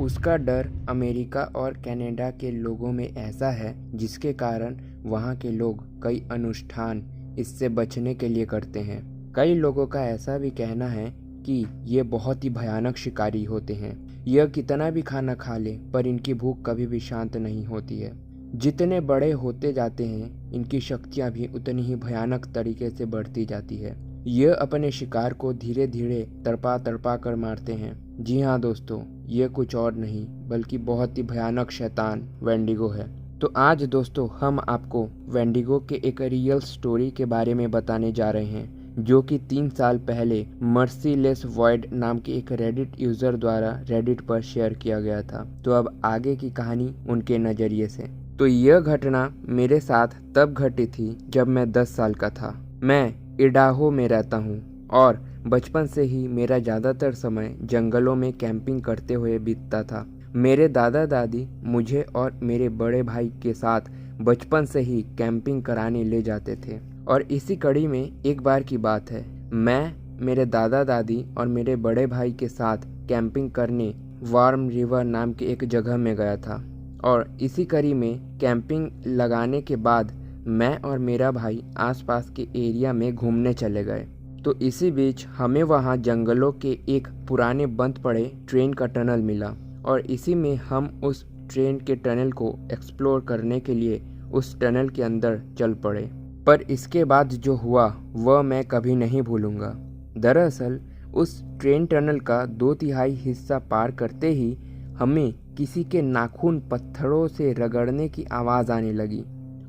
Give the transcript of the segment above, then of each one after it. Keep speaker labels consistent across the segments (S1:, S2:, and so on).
S1: उसका डर अमेरिका और कनाडा के लोगों में ऐसा है जिसके कारण वहाँ के लोग कई अनुष्ठान इससे बचने के लिए करते हैं। कई लोगों का ऐसा भी कहना है कि ये बहुत ही भयानक शिकारी होते हैं। यह कितना भी खाना खा ले पर इनकी भूख कभी भी शांत नहीं होती है। जितने बड़े होते जाते हैं इनकी शक्तियाँ भी उतनी ही भयानक तरीके से बढ़ती जाती है। यह अपने शिकार को धीरे धीरे तड़पा तड़पा कर मारते हैं। जी हाँ दोस्तों, ये कुछ और नहीं बल्कि बहुत ही भयानक शैतान वेंडिगो है। तो आज दोस्तों हम आपको वेंडिगो के एक रियल स्टोरी के बारे में बताने जा रहे हैं, जो कि 3 साल पहले मर्सीलेस वॉइड नाम के एक रेडिट यूजर द्वारा रेडिट पर शेयर किया गया था। तो अब आगे की कहानी उनके नज़रिए से। तो यह घटना मेरे साथ तब घटी थी जब मैं 10 साल का था। मैं इडाहो में रहता हूँ और बचपन से ही मेरा ज़्यादातर समय जंगलों में कैंपिंग करते हुए बीतता था। मेरे दादा दादी मुझे और मेरे बड़े भाई के साथ बचपन से ही कैंपिंग कराने ले जाते थे। और इसी कड़ी में एक बार की बात है, मैं मेरे दादा दादी और मेरे बड़े भाई के साथ कैंपिंग करने वार्म रिवर नाम के एक जगह में गया था। और इसी कड़ी में कैंपिंग लगाने के बाद मैं और मेरा भाई आसपास के एरिया में घूमने चले गए। तो इसी बीच हमें वहाँ जंगलों के एक पुराने बंद पड़े ट्रेन का टनल मिला और इसी में हम उस ट्रेन के टनल को एक्सप्लोर करने के लिए उस टनल के अंदर चल पड़े। पर इसके बाद जो हुआ वह मैं कभी नहीं भूलूंगा। दरअसल उस ट्रेन टनल का 2/3 हिस्सा पार करते ही हमें किसी के नाखून पत्थरों से रगड़ने की आवाज़ आने लगी।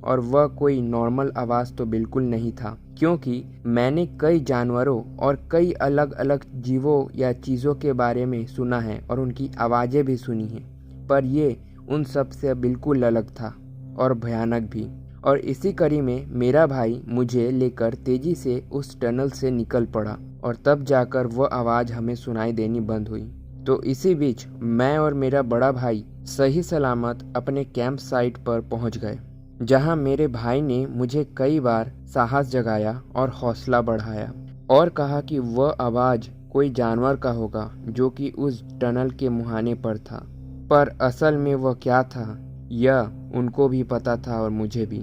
S1: और वह कोई नॉर्मल आवाज़ तो बिल्कुल नहीं था, क्योंकि मैंने कई जानवरों और कई अलग अलग जीवों या चीज़ों के बारे में सुना है और उनकी आवाज़ें भी सुनी हैं, पर ये उन सब से बिल्कुल अलग था और भयानक भी। और इसी कड़ी में मेरा भाई मुझे लेकर तेज़ी से उस टनल से निकल पड़ा और तब जाकर वह आवाज़ हमें सुनाई देनी बंद हुई। तो इसी बीच मैं और मेरा बड़ा भाई सही सलामत अपने कैंप साइट पर पहुंच गए, जहां मेरे भाई ने मुझे कई बार साहस जगाया और हौसला बढ़ाया और कहा कि वह आवाज़ कोई जानवर का होगा जो कि उस टनल के मुहाने पर था। पर असल में वह क्या था यह उनको भी पता था और मुझे भी।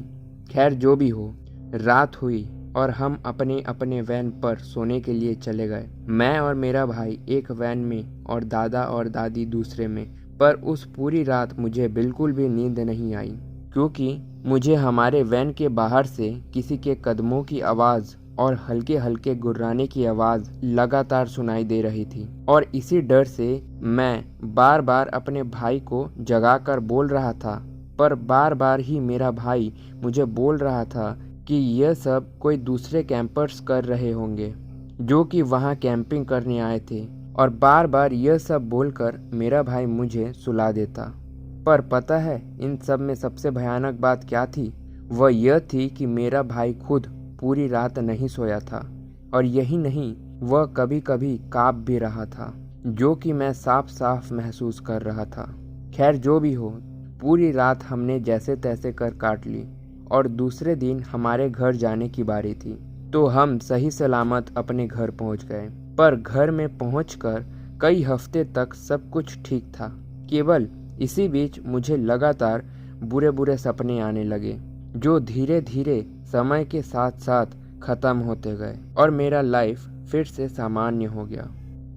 S1: खैर जो भी हो, रात हुई और हम अपने अपने वैन पर सोने के लिए चले गए। मैं और मेरा भाई एक वैन में और दादा और दादी दूसरे में। पर उस पूरी रात मुझे बिल्कुल भी नींद नहीं आई, क्योंकि मुझे हमारे वैन के बाहर से किसी के कदमों की आवाज़ और हल्के हल्के गुर्राने की आवाज़ लगातार सुनाई दे रही थी। और इसी डर से मैं बार बार अपने भाई को जगाकर बोल रहा था, पर बार बार ही मेरा भाई मुझे बोल रहा था कि यह सब कोई दूसरे कैंपर्स कर रहे होंगे जो कि वहाँ कैंपिंग करने आए थे। और बार बार यह सब बोलकर मेरा भाई मुझे सुला देता। पर पता है इन सब में सबसे भयानक बात क्या थी? वह यह थी कि मेरा भाई खुद पूरी रात नहीं सोया था और यही नहीं, वह कभी कभी काँप भी रहा था, जो कि मैं साफ साफ महसूस कर रहा था। खैर जो भी हो, पूरी रात हमने जैसे तैसे कर काट ली और दूसरे दिन हमारे घर जाने की बारी थी। तो हम सही सलामत अपने घर पहुंच गए। पर घर में पहुंचकर कई हफ्ते तक सब कुछ ठीक था। केवल इसी बीच मुझे लगातार बुरे बुरे सपने आने लगे, जो धीरे धीरे समय के साथ साथ ख़त्म होते गए और मेरा लाइफ फिर से सामान्य हो गया।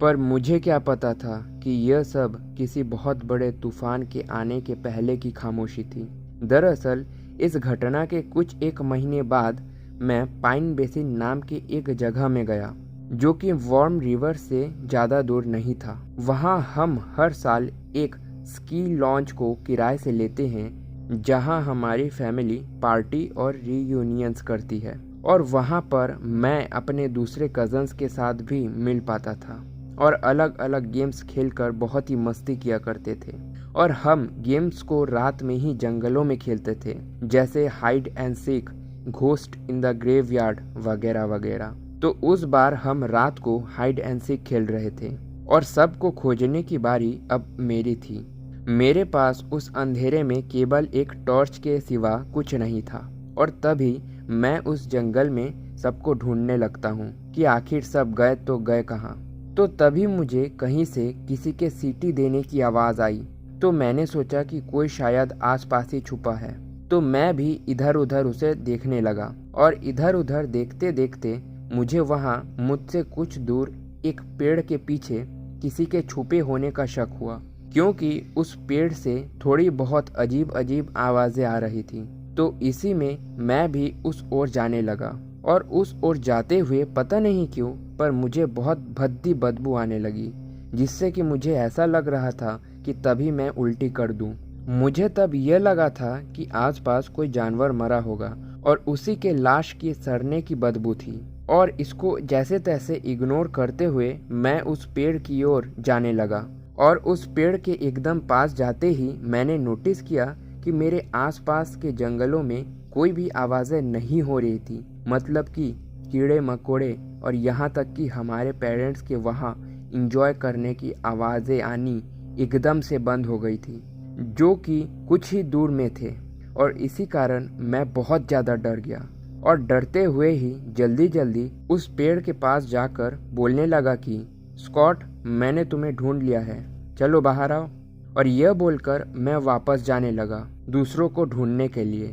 S1: पर मुझे क्या पता था कि यह सब किसी बहुत बड़े तूफान के आने के पहले की खामोशी थी। दरअसल इस घटना के कुछ 1 महीने बाद मैं पाइन बेसिन नाम की एक जगह में गया, जो कि वार्म रिवर से ज़्यादा दूर नहीं था। वहाँ हम हर साल एक स्की लॉन्च को किराए से लेते हैं, जहां हमारी फैमिली पार्टी और रीयूनियंस करती है। और वहां पर मैं अपने दूसरे कज़न्स के साथ भी मिल पाता था और अलग अलग गेम्स खेलकर बहुत ही मस्ती किया करते थे। और हम गेम्स को रात में ही जंगलों में खेलते थे, जैसे hide and seek, ghost in the graveyard वगैरह वगैरह। तो उस बार हम रात को हाइड एंड सीक खेल रहे थे और सबको खोजने की बारी अब मेरी थी। मेरे पास उस अंधेरे में केवल एक टॉर्च के सिवा कुछ नहीं था और तभी मैं उस जंगल में सबको ढूंढने लगता हूँ कि आखिर सब गए तो गए कहाँ। तो तभी मुझे कहीं से किसी के सीटी देने की आवाज़ आई। तो मैंने सोचा कि कोई शायद आसपास ही छुपा है। तो मैं भी इधर उधर उसे देखने लगा और इधर उधर देखते देखते मुझे वहाँ मुझसे कुछ दूर एक पेड़ के पीछे किसी के छुपे होने का शक हुआ, क्योंकि उस पेड़ से थोड़ी बहुत अजीब अजीब आवाज़ें आ रही थी। तो इसी में मैं भी उस ओर जाने लगा और उस ओर जाते हुए पता नहीं क्यों पर मुझे बहुत भद्दी बदबू आने लगी, जिससे कि मुझे ऐसा लग रहा था कि तभी मैं उल्टी कर दूं। मुझे तब यह लगा था कि आसपास कोई जानवर मरा होगा और उसी के लाश की सड़ने की बदबू थी, और इसको जैसे तैसे इग्नोर करते हुए मैं उस पेड़ की ओर जाने लगा। और उस पेड़ के एकदम पास जाते ही मैंने नोटिस किया कि मेरे आसपास के जंगलों में कोई भी आवाज़ें नहीं हो रही थी, मतलब कि कीड़े मकोड़े और यहाँ तक कि हमारे पेरेंट्स के वहाँ इंजॉय करने की आवाज़ें आनी एकदम से बंद हो गई थी, जो कि कुछ ही दूर में थे। और इसी कारण मैं बहुत ज़्यादा डर गया और डरते हुए ही जल्दी जल्दी उस पेड़ के पास जाकर बोलने लगा कि स्कॉट, मैंने तुम्हें ढूंढ लिया है, चलो बाहर आओ। और यह बोलकर मैं वापस जाने लगा दूसरों को ढूंढने के लिए,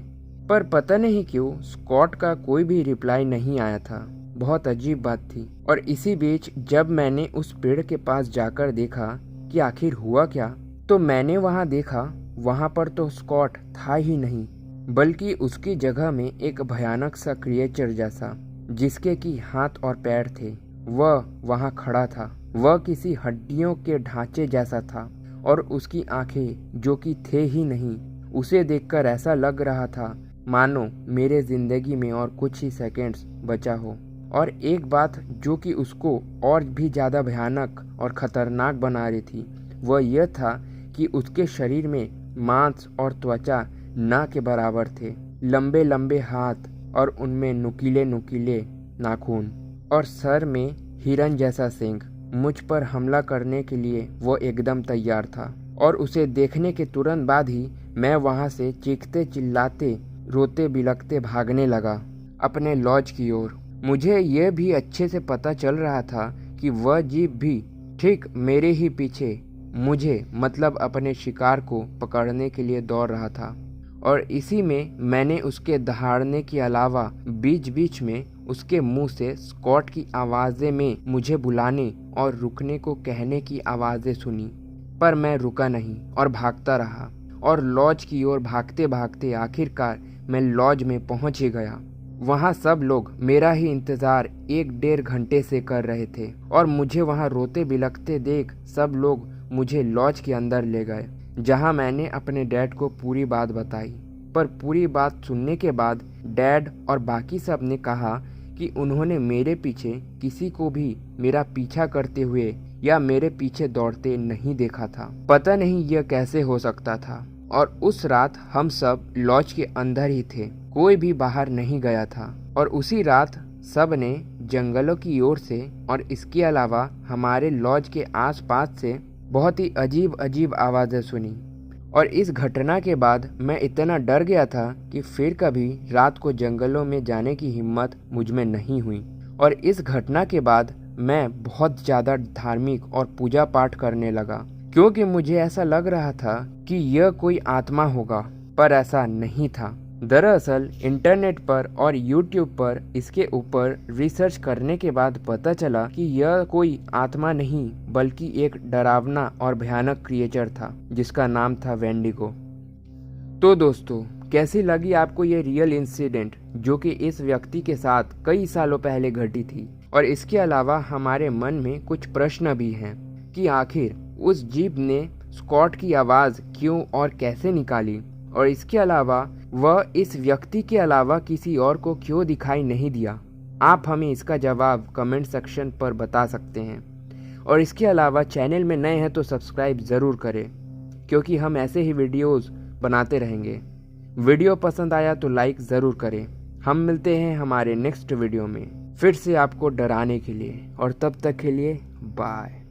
S1: पर पता नहीं क्यों स्कॉट का कोई भी रिप्लाई नहीं आया था। बहुत अजीब बात थी। और इसी बीच जब मैंने उस पेड़ के पास जाकर देखा कि आखिर हुआ क्या, तो मैंने वहाँ देखा, वहाँ पर तो स्कॉट था ही नहीं, बल्कि उसकी जगह में एक भयानक सा क्रिएचर जैसा, जिसके की हाथ और पैर थे, वह वहाँ खड़ा था। वह किसी हड्डियों के ढांचे जैसा था और उसकी आंखें जो कि थे ही नहीं, उसे देखकर ऐसा लग रहा था मानो मेरे जिंदगी में और कुछ ही सेकंड्स बचा हो। और एक बात जो कि उसको और भी ज़्यादा भयानक और ख़तरनाक बना रही थी, वह यह था कि उसके शरीर में मांस और त्वचा ना के बराबर थे, लंबे लंबे हाथ और उनमें नुकीले नुकीले नाखून, और सर में हिरन जैसा सींग। मुझ पर हमला करने के लिए वो एकदम तैयार था। और उसे देखने के तुरंत बाद ही मैं वहाँ से चीखते चिल्लाते रोते बिलखते भागने लगा अपने लॉज की ओर। मुझे यह भी अच्छे से पता चल रहा था कि वह जीप भी ठीक मेरे ही पीछे मुझे मतलब अपने शिकार को पकड़ने के लिए दौड़ रहा था। और इसी में मैंने उसके दहाड़ने के अलावा बीच बीच में उसके मुंह से स्कॉट की आवाज़ें में मुझे बुलाने और रुकने को कहने की आवाज़ें सुनी, पर मैं रुका नहीं और भागता रहा। और लॉज की ओर भागते भागते आखिरकार मैं लॉज में पहुंच ही गया। वहाँ सब लोग मेरा ही इंतज़ार 1-1.5 घंटे से कर रहे थे और मुझे वहाँ रोते बिलखते देख सब लोग मुझे लॉज के अंदर ले गए, जहाँ मैंने अपने डैड को पूरी बात बताई। पर पूरी बात सुनने के बाद डैड और बाकी सब ने कहा कि उन्होंने मेरे पीछे किसी को भी मेरा पीछा करते हुए या मेरे पीछे दौड़ते नहीं देखा था। पता नहीं यह कैसे हो सकता था। और उस रात हम सब लॉज के अंदर ही थे, कोई भी बाहर नहीं गया था। और उसी रात सब ने जंगलों की ओर से और इसके अलावा हमारे लॉज के आसपास से बहुत ही अजीब अजीब आवाज़ें सुनी। और इस घटना के बाद मैं इतना डर गया था कि फिर कभी रात को जंगलों में जाने की हिम्मत मुझ में नहीं हुई। और इस घटना के बाद मैं बहुत ज़्यादा धार्मिक और पूजा पाठ करने लगा, क्योंकि मुझे ऐसा लग रहा था कि यह कोई आत्मा होगा, पर ऐसा नहीं था। दरअसल इंटरनेट पर और यूट्यूब पर इसके ऊपर रिसर्च करने के बाद पता चला कि यह कोई आत्मा नहीं बल्कि एक डरावना और भयानक क्रिएचर था, जिसका नाम था वेंडिगो। तो दोस्तों, कैसी लगी आपको ये रियल इंसिडेंट जो कि इस व्यक्ति के साथ कई सालों पहले घटी थी? और इसके अलावा हमारे मन में कुछ प्रश्न भी हैं कि आखिर उस जीप ने स्कॉट की आवाज़ क्यों और कैसे निकाली, और इसके अलावा वह इस व्यक्ति के अलावा किसी और को क्यों दिखाई नहीं दिया। आप हमें इसका जवाब कमेंट सेक्शन पर बता सकते हैं। और इसके अलावा चैनल में नए हैं तो सब्सक्राइब ज़रूर करें, क्योंकि हम ऐसे ही वीडियोस बनाते रहेंगे। वीडियो पसंद आया तो लाइक ज़रूर करें। हम मिलते हैं हमारे नेक्स्ट वीडियो में फिर से आपको डराने के लिए, और तब तक के लिए बाय।